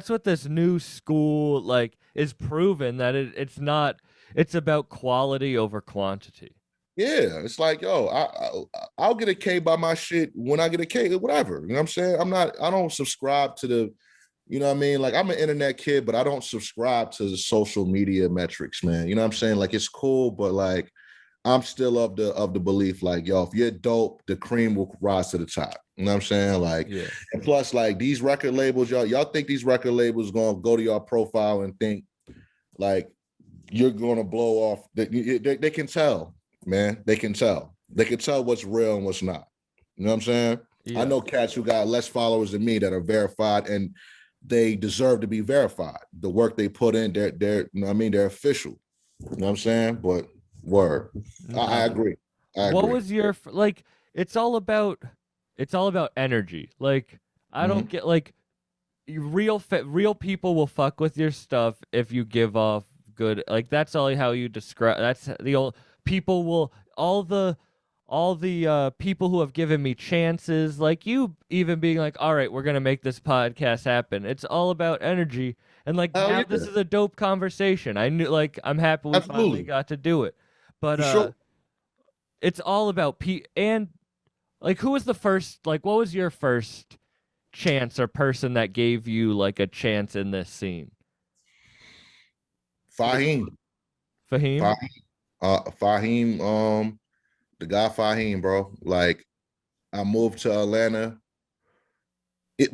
what this new school like is proven, that it's about quality over quantity. Yeah, it's like, yo, I'll get a K by my shit when I get a K, whatever. You know what I'm saying? I don't subscribe to the, you know what I mean? Like, I'm an internet kid, but I don't subscribe to the social media metrics, man. You know what I'm saying? Like, it's cool, but like, I'm still of the belief, like, yo, if you're dope, the cream will rise to the top. You know what I'm saying? Like, yeah. And plus, like, these record labels, y'all think these record labels gonna go to your profile and think like you're gonna blow off? They can tell, man. They can tell. They can tell what's real and what's not. You know what I'm saying? Yeah. I know cats who got less followers than me that are verified, and they deserve to be verified. The work they put in, they're you know what I mean? They're official. You know what I'm saying? But word. I No. agree. I What agree. was your like? It's all about energy. Like I don't Mhm. get like real people will fuck with your stuff if you give off good. Like that's all how you describe. That's the old people will all the people who have given me chances, like you, even being like, all right, we're gonna make this podcast happen. It's all about energy. And like Hell now yeah. this is a dope conversation. I knew like I'm happy we finally Absolutely. got to do it. But For sure. it's all about and like who was the first like what was your first chance or person that gave you like a chance in this scene? Like Fahim. Fahim? Fahim. Fahim, the guy Fahim, bro. Like I moved to Atlanta.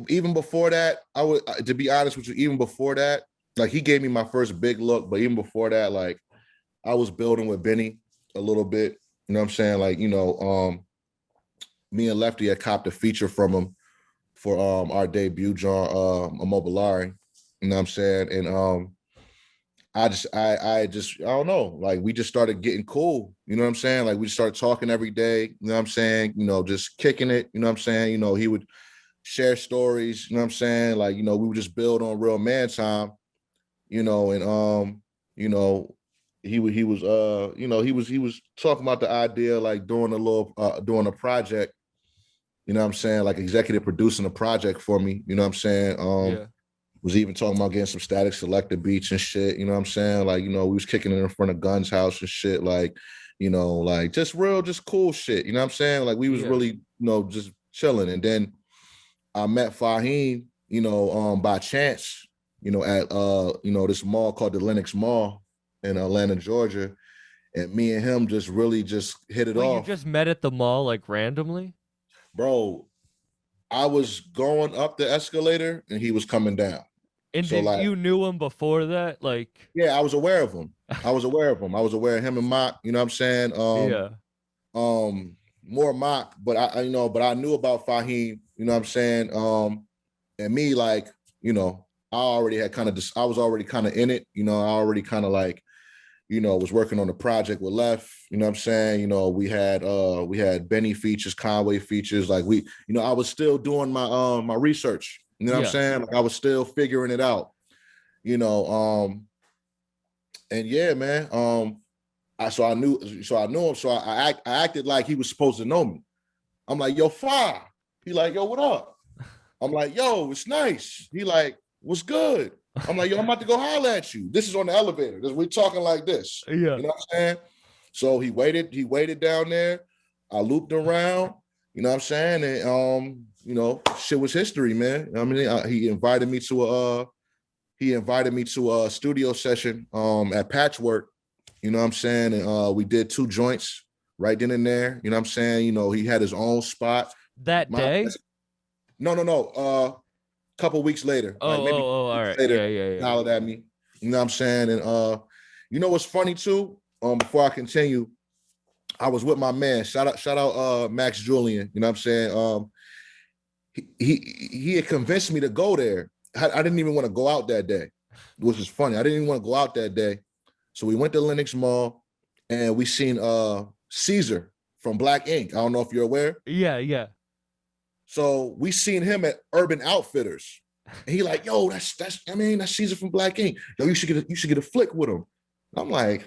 Even before that, I would to be honest with you, even before that, like he gave me my first big look, but even before that, like I was building with Benny a little bit. You know what I'm saying? Like, me and Lefty had copped a feature from him for our debut, John Immobiliare. You know what I'm saying? And I don't know, like we just started getting cool. You know what I'm saying? Like we just started talking every day. You know what I'm saying? Just kicking it. You know what I'm saying? He would share stories. You know what I'm saying? Like, we would just build on real man time. And you know, he was talking about the idea like doing a project. You know what I'm saying? Like executive producing a project for me. You know what I'm saying? Yeah. Was even talking about getting some Static Selector beats and shit. You know what I'm saying? Like, we was kicking it in front of Gun's house and shit. Like, like just cool shit. You know what I'm saying? Like we was Yeah. really, just chilling. And then I met Fahim, by chance, at this mall called the Lenox Mall in Atlanta, Georgia. And me and him just really just hit it Wait, you off. just met at the mall like randomly? Bro, I was going up the escalator and he was coming down. And So did like, you knew him before that? Like yeah, I was aware of him. I was aware of him and Mock, you know what I'm saying? yeah. More Mock, but but I knew about Fahim, you know what I'm saying? And me, like, I already had I was already kind of in it, I already kind of like, was working on the project with Left, you know what I'm saying? We had Benny features, Conway features, like I was still doing my research, you know what I'm Yeah. saying? Like I was still figuring it out, and yeah, man. I knew him, so I acted like he was supposed to know me. I'm like, yo, Fa. He like, yo, what up? I'm like, yo, it's nice. He like, what's good? I'm like, yo, I'm about to go holler at you. This is on the elevator. We're talking like this. Yeah. You know what I'm saying? So he waited down there. I looped around, you know what I'm saying? And shit was history, man. I mean, he invited me to a studio session at Patchwork, you know what I'm saying? And we did 2 joints right then and there, you know what I'm saying? He had his own spot. That day? No. Couple weeks later, like maybe All weeks right. later, Yeah, yeah, he yeah. hollered at me. You know what I'm saying? And what's funny too? Before I continue, I was with my man. Shout out Max Julian. You know what I'm saying? He had convinced me to go there. I didn't even want to go out that day, which is funny. I didn't even want to go out that day. So we went to Lenox Mall and we seen Caesar from Black Ink. I don't know if you're aware. Yeah, yeah. So we seen him at Urban Outfitters. And he like, yo, that's Caesar from Black Ink. Yo, you should get a flick with him. I'm like,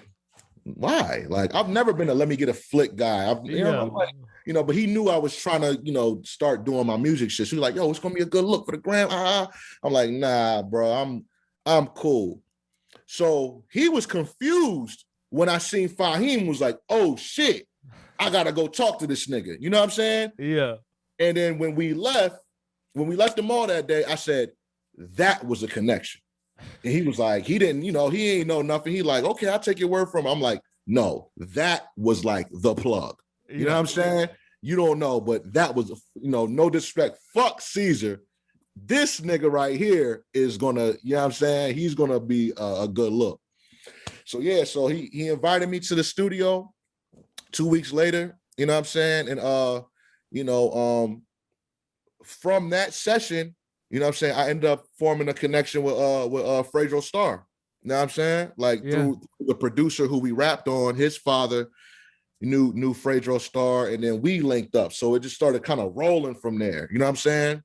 why? Like, I've never been a let me get a flick guy. Yeah. I'm like, but he knew I was trying to, start doing my music shit. So he's like, yo, it's gonna be a good look for the gram. I'm like, nah, bro, I'm cool. So he was confused when I seen Fahim, was like, oh shit, I gotta go talk to this nigga. You know what I'm saying? Yeah. And then when we left the mall that day, I said, that was a connection. And he was like, he didn't, he ain't know nothing. He like, okay, I'll take your word from him. I'm like, no, that was like the plug. You know what I'm saying? You don't know, but that was, no disrespect. Fuck Caesar. This nigga right here is gonna, you know what I'm saying? He's gonna be a good look. So yeah, so he invited me to the studio 2 weeks later, you know what I'm saying? And from that session, you know what I'm saying, I ended up forming a connection with Fredro Starr. You know what I'm saying? Like through the producer who we rapped on, his father knew Fredro Starr, and then we linked up. So it just started kind of rolling from there. You know what I'm saying?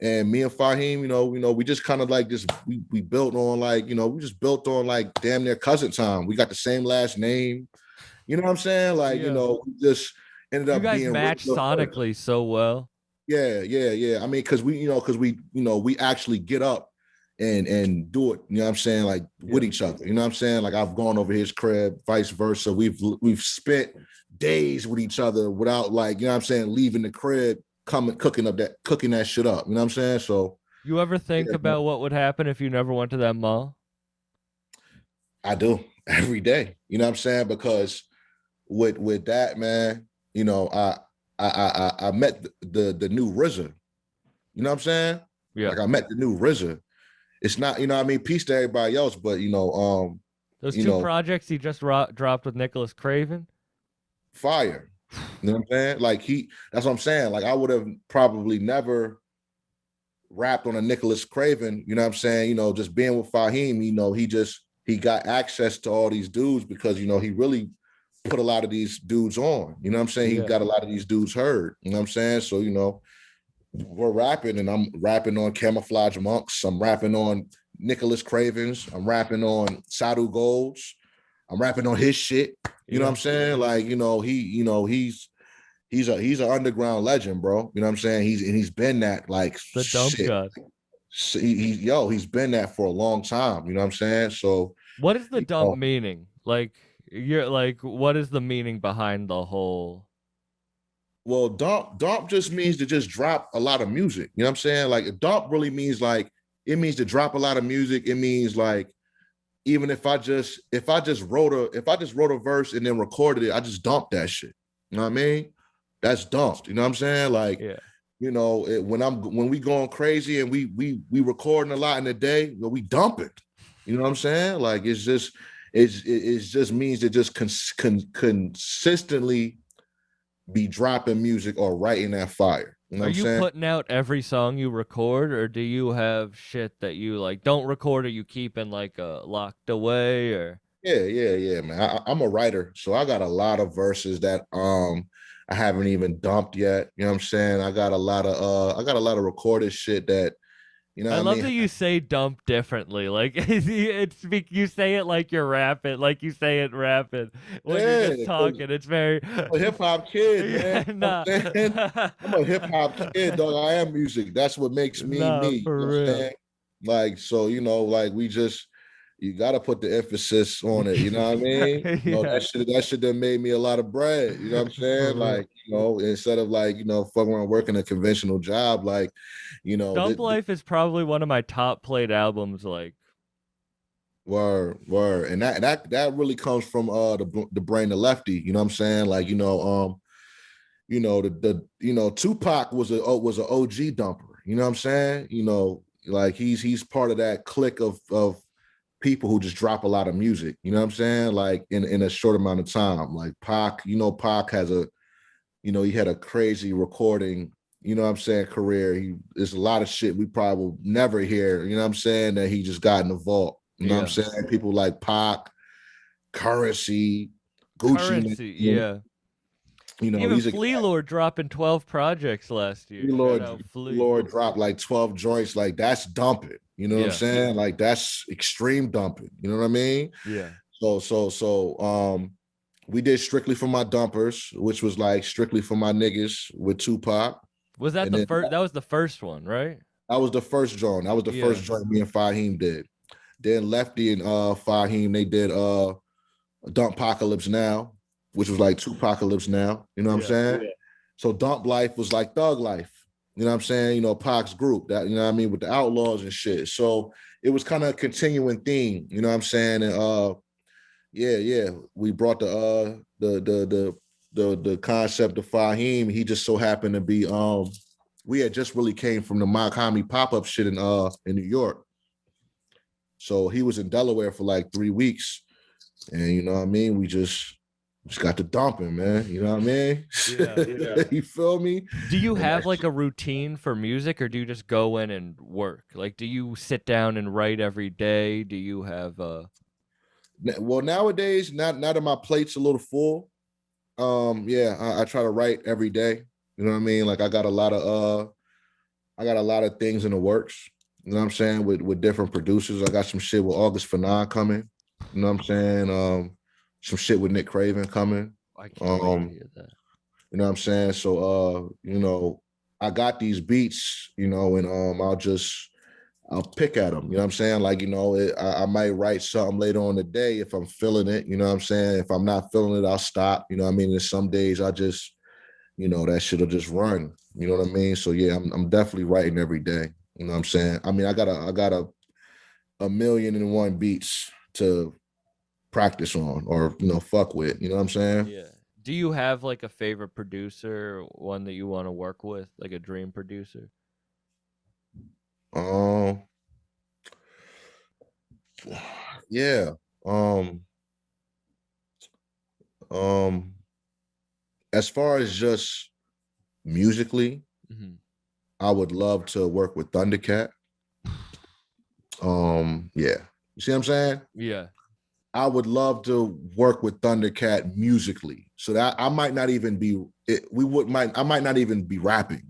And me and Fahim, we just kind of like just we built on like, we just built on like damn near cousin time. We got the same last name. You know what I'm saying? Like, we just ended You up guys being match sonically so well. Yeah. I mean, because we actually get up and do it, you know what I'm saying, like with each other. You know what I'm saying? Like I've gone over his crib, vice versa. We've spent days with each other without, like, you know what I'm saying, leaving the crib, cooking that shit up. You know what I'm saying? So you ever think about what would happen if you never went to that mall? I do every day. You know what I'm saying? Because with that, man, I met the new RZA. You know what I'm saying? Yeah. Like I met the new RZA. It's not, peace to everybody else, but those two projects he just dropped with Nicholas Craven, fire. You know what I'm saying? Like that's what I'm saying. Like I would have probably never rapped on a Nicholas Craven, you know what I'm saying? Just being with Fahim, he got access to all these dudes because, he really put a lot of these dudes on. You know what I'm saying? He got a lot of these dudes heard. You know what I'm saying? So, we're rapping, and I'm rapping on Camouflage Monks. I'm rapping on Nicholas Cravens. I'm rapping on Sadhu Golds. I'm rapping on his shit. You know what I'm saying? Like, he's an underground legend, bro. You know what I'm saying? He's been that, like, the dump god. He's been that for a long time. You know what I'm saying? So what is the dump meaning? Like, what is the meaning behind the whole? Well, dump just means to just drop a lot of music. You know what I'm saying? Like, dump really means, like, it means to drop a lot of music. It means, like, even if I just wrote a verse and then recorded it, I just dumped that shit. You know what I mean? That's dumped. You know what I'm saying? Like, when we going crazy and we recording a lot in a day, we dump it. You know what I'm saying? Like, it just means to just consistently be dropping music or writing that fire. You know what I'm saying? Putting out every song you record, or do you have shit that you like don't record, or you keep in like locked away? Or yeah, man. I'm a writer, so I got a lot of verses that I haven't even dumped yet. You know what I'm saying? I got a lot of recorded shit that, I love that you say dump differently. Like you say it like you're rapping, like you say it rapping when you're just talking. It's very a hip hop kid, man. Nah. I'm a hip hop kid, dog. I am music. That's what makes me me. For you know real. What I'm saying? Like, so like you gotta put the emphasis on it. You know what I mean? That shit that made me a lot of bread. You know what I'm saying? Like, instead of like, fucking around working a conventional job, like, Dump Life is probably one of my top played albums. Like, word, and that really comes from the brain the lefty. You know what I'm saying? Like, Tupac was an OG dumper. You know what I'm saying? Like he's part of that clique of people who just drop a lot of music. You know what I'm saying? Like in a short amount of time. Like Pac, Pac has he had a crazy recording, you know what I'm saying, career. There's a lot of shit we probably will never hear, you know what I'm saying, that he just got in the vault. You know what I'm saying? People like Pac, Currency, Gucci. Even Flea Lord dropping 12 projects last year. Lord dropped like 12 joints. Like, that's dumping. You know what I'm saying? Like, that's extreme dumping. You know what I mean? Yeah. So we did Strictly for My Dumpers, which was like Strictly for My Niggas with Tupac. Was that the first? That was the first one, right? That was the first joint. That was the first joint me and Fahim did. Then Lefty and Fahim, they did Dump Apocalypse Now, which was like Tupacalypse Now. You know what I'm saying? Yeah. So Dump Life was like Thug Life. You know what I'm saying? Pac's group, that, you know what I mean, with the Outlaws and shit. So it was kind of a continuing theme, you know what I'm saying? And we brought the concept of Fahim. He just so happened to be we had just really came from the Makami pop-up shit in New York. So he was in Delaware for like 3 weeks. And you know what I mean? We just just got to dumping, man. You know what I mean? Yeah. You feel me? Do you And have that's like a routine for music, or do you just go in and work? Like, do you sit down and write every day? Do you have well, nowadays, now that my plate's a little full, yeah, I try to write every day. You know what I mean? Like I got a lot of things in the works. You know what I'm saying? With different producers. I got some shit with August Fanon coming. You know what I'm saying? Some shit with Nick Craven coming. I can't wait to hear that. You know what I'm saying? So you know, I got these beats, you know, and I'll pick at them. You know what I'm saying? Like, you know, I might write something later on the day if I'm feeling it. You know what I'm saying? If I'm not feeling it, I'll stop. You know what I mean? There's some days I just, you know, that shit'll just run. You know what I mean? So yeah, I'm definitely writing every day. You know what I'm saying? I mean, I got a million and one beats to practice on or, you know, fuck with. You know what I'm saying? Yeah. Do you have like a favorite producer, one that you want to work with, like a dream producer? Um, yeah. Um, um, as far as just musically, Mm-hmm. I would love to work with Thundercat. Yeah. You see what I'm saying? Yeah. I would love to work with Thundercat musically. So that I might not even be I might not even be rapping.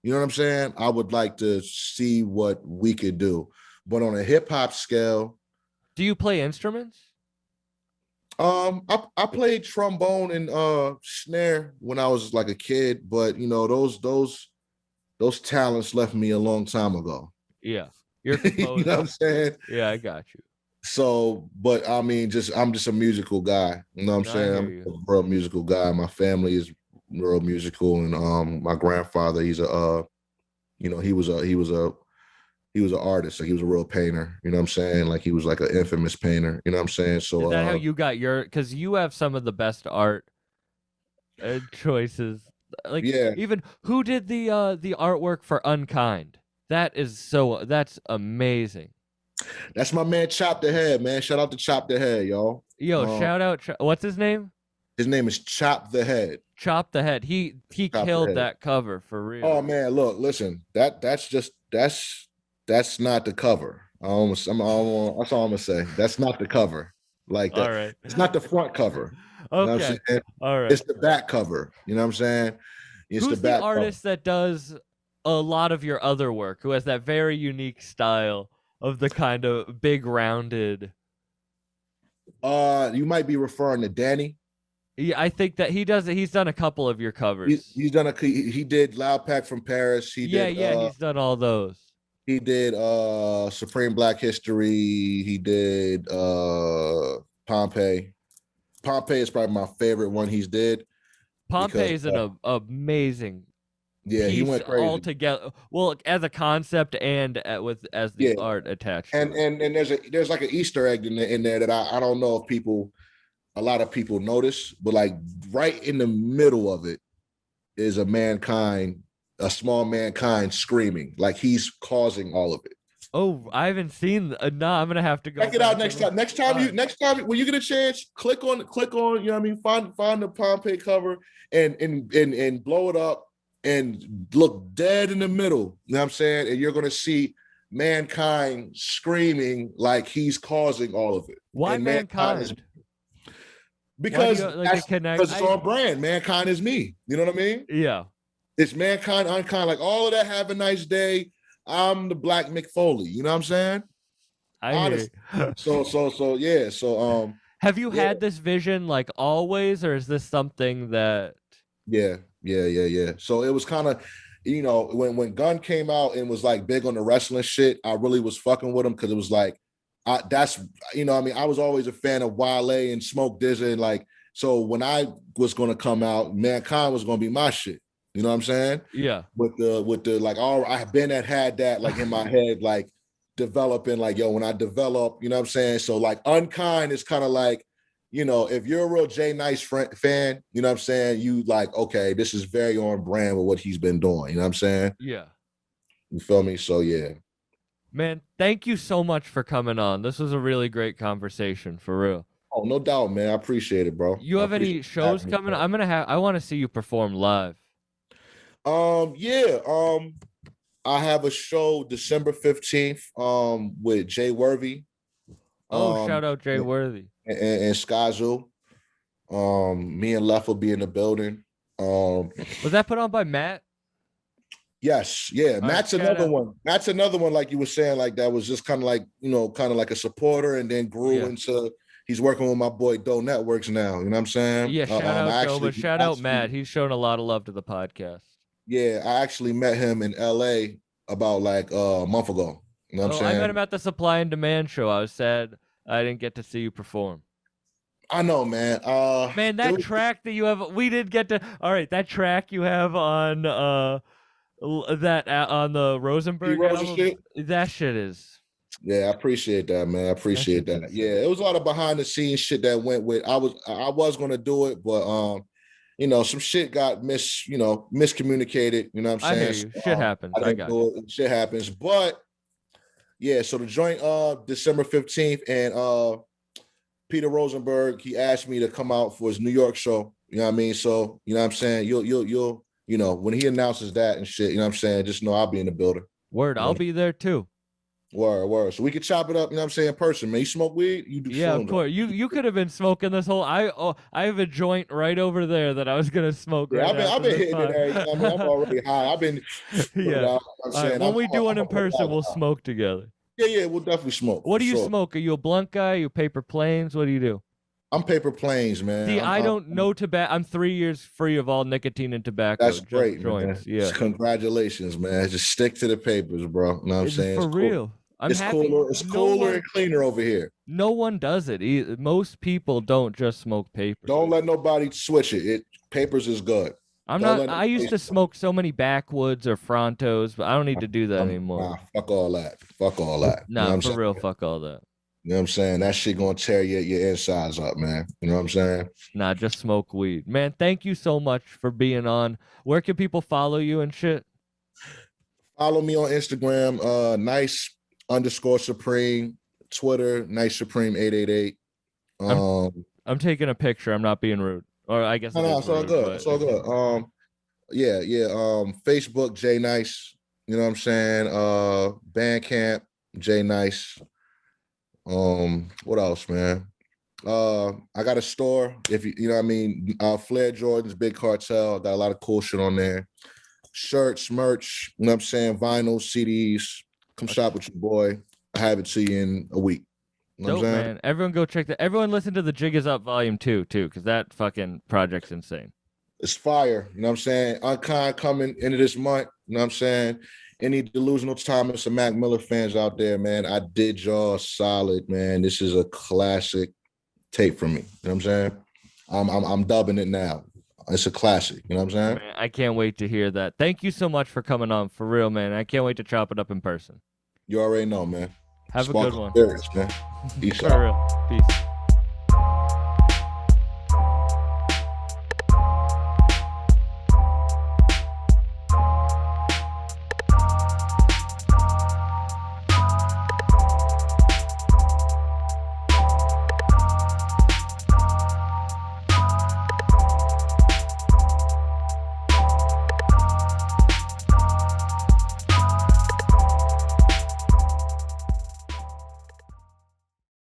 You know what I'm saying? I would like to see what we could do. But on a hip hop scale, Do you play instruments? I played trombone and snare when I was like a kid, but you know, those talents left me a long time ago. Yeah. You're a You know what I'm composer. saying? Yeah, I got you. So, but I mean, I'm just a musical guy. You know what I'm No, I saying? hear I'm you. a real musical guy. My family is real musical, and my grandfather, he's a you know, he was an artist. Like he was a real painter. You know what I'm saying? Like he was like an infamous painter. You know what I'm saying? Is So that how you got your? Because you have some of the best art choices. Like yeah, even who did the artwork for Unkind? That's amazing. that's my man Chop the Head, man. Shout out to Chop the Head, y'all. Yo, Um, shout out. What's his name? his name is Chop the Head. Chop the Head. He Chop the killed Head. that cover for real. Oh man, look, listen. That's not the cover. That's all I'm gonna say. That's not the cover. Like All that. right. It's not the front cover. You know what I'm Okay. saying? All right. It's the back cover. You know what I'm saying? It's the Who's the back cover. artist that does a lot of your other work? Who has that very unique style of the kind of big rounded? You might be referring to Danny. Yeah, I think that he does it. He's done a couple of your covers. He's done he did Loud Pack from Paris. Yeah, he's done all those. He did Supreme Black History. He did Pompeii. Pompeii is probably my favorite one he's did. Pompeii Because is an amazing yeah, he piece went crazy. altogether. Well, as a concept and as the Yeah. art attached. And to it. and there's like an Easter egg in there that I don't know if a lot of people notice, but like right in the middle of it is a small mankind screaming, like he's causing all of it. Oh, I haven't seen. No, I'm gonna have to go. Check it out next time. Next time when you get a chance, click on, you know what I mean, find the Pompeii cover and blow it up and look dead in the middle. You know what I'm saying? And you're gonna see mankind screaming like he's causing all of it. Why And mankind? because connect? because it's on brand. Mankind is me. You know what I mean? Yeah. It's mankind, unkind, like all of that. Have a nice day. I'm the Black Mick Foley. You know what I'm saying? I hear you. So yeah. So Have you had this vision like always, or is this something that? yeah. So it was kind of, you know, when Gunn came out and was like big on the wrestling shit, I really was fucking with him because it was like, that's, you know, I mean, I was always a fan of Wale and Smoke DZA, and like, so when I was going to come out, Mankind was going to be my shit. You know what I'm saying? Yeah. With the like, all I've been had that like in my head, like developing, like, yo, when I develop, you know what I'm saying? So like Unkind is kind of like, you know, if you're a real NiCE fan, you know what I'm saying? You like, okay, this is very on brand with what he's been doing. You know what I'm saying? Yeah. You feel me? So yeah. Man, thank you so much for coming on. This was a really great conversation, for real. Oh, no doubt, man. I appreciate it, bro. You I have appreciate any you shows having me, coming? bro. I want to see you perform live. Yeah. I have a show December 15th, with Jay Worthy, Oh, shout out Jay and, Worthy. and Skyzoo. Me and Left will be in the building. Was that put on by Matt? Yes, yeah. right, Matt's shout another out. one. Matt's another one, like you were saying, like that was just kind of like, kind of like a supporter, and then grew Yeah. into. He's working with my boy Doe Networks now. You know what I'm saying? Yeah, shout out I Joe, but shout out Matt. actually, He's shown a lot of love to the podcast. yeah, I actually met him in L.A. about like a month ago. You know what I'm I saying? met him at the Supply and Demand show. I was sad I didn't get to see you perform. I know, man. Man, that track that you have, we did get to. All right, that track you have on on the Rosenberg album, shit. that shit is. Yeah, I appreciate that, man. I appreciate shit's that. Yeah, it was a lot of behind the scenes shit that went with. I was gonna do it, but some shit got miscommunicated. You know what I'm I saying? hear you. Shit happens. I I didn't got do it. Shit happens. But yeah, so the joint December 15th, and Peter Rosenberg, he asked me to come out for his New York show. You know what I mean? So, you know what I'm saying? You'll when he announces that and shit, you know what I'm saying? Just know I'll be in the building. Word, I'll be there too. Word. So we can chop it up, you know what I'm saying, in person, man. You smoke weed? You do. Yeah, of course. You could have been smoking this whole. I have a joint right over there that I was gonna smoke. Yeah, right I've been hitting it. You know what I mean, I'm already high. I've been. Yeah. I'm All right, saying, when we do one I'm in person, we'll smoke together. Yeah, we'll definitely smoke. What do you sure. smoke? Are you a blunt guy? You paper planes? What do you do? I'm paper planes, man. See, I don't know tobacco. I'm 3 years free of all nicotine and tobacco. That's just great, joints. man. Yeah. Congratulations, man. Just stick to the papers, bro. You know what I'm It's saying? for It's real. cool. I'm It's happy. cooler. It's cooler and cleaner over here. No one does it. Most people don't just smoke paper. Don't let nobody switch it. Papers is good. I used to smoke so many backwoods or frontos, but I don't need to do that anymore. Nah, fuck all that. Fuck all that. Nah, you know for real, fuck all that. You know what I'm saying? That shit gonna tear your insides up, man. You know what I'm saying? Nah, just smoke weed. Man, thank you so much for being on. Where can people follow you and shit? Follow me on Instagram, NiCE_Supreme, Twitter, NiCE Supreme 888. I'm taking a picture. I'm not being rude. Or I guess No, it's all rude, good. but... It's all good. Yeah. Facebook, J Nice. You know what I'm saying? Bandcamp, J Nice. What else, man? I got a store. If you know what I mean, Flair Jordan's, Big Cartel. I got a lot of cool shit on there. Shirts, merch, you know what I'm saying? Vinyl, CDs. Come shop with your boy. I have it to you in a week. You know Dope, what I'm saying? man. Everyone go check that. Everyone listen to the Jig Is Up Volume 2 too, because that fucking project's insane. It's fire. You know what I'm saying? Unkind coming into this month. You know what I'm saying? Any Delusional Thomas and Mac Miller fans out there, man, I did y'all solid, man. This is a classic tape for me. You know what I'm saying? I'm dubbing it now. It's a classic. You know what I'm saying? Man, I can't wait to hear that. Thank you so much for coming on, for real, man. I can't wait to chop it up in person. You already know, man. Have a good one. Serious, man. Peace For out. real. Peace.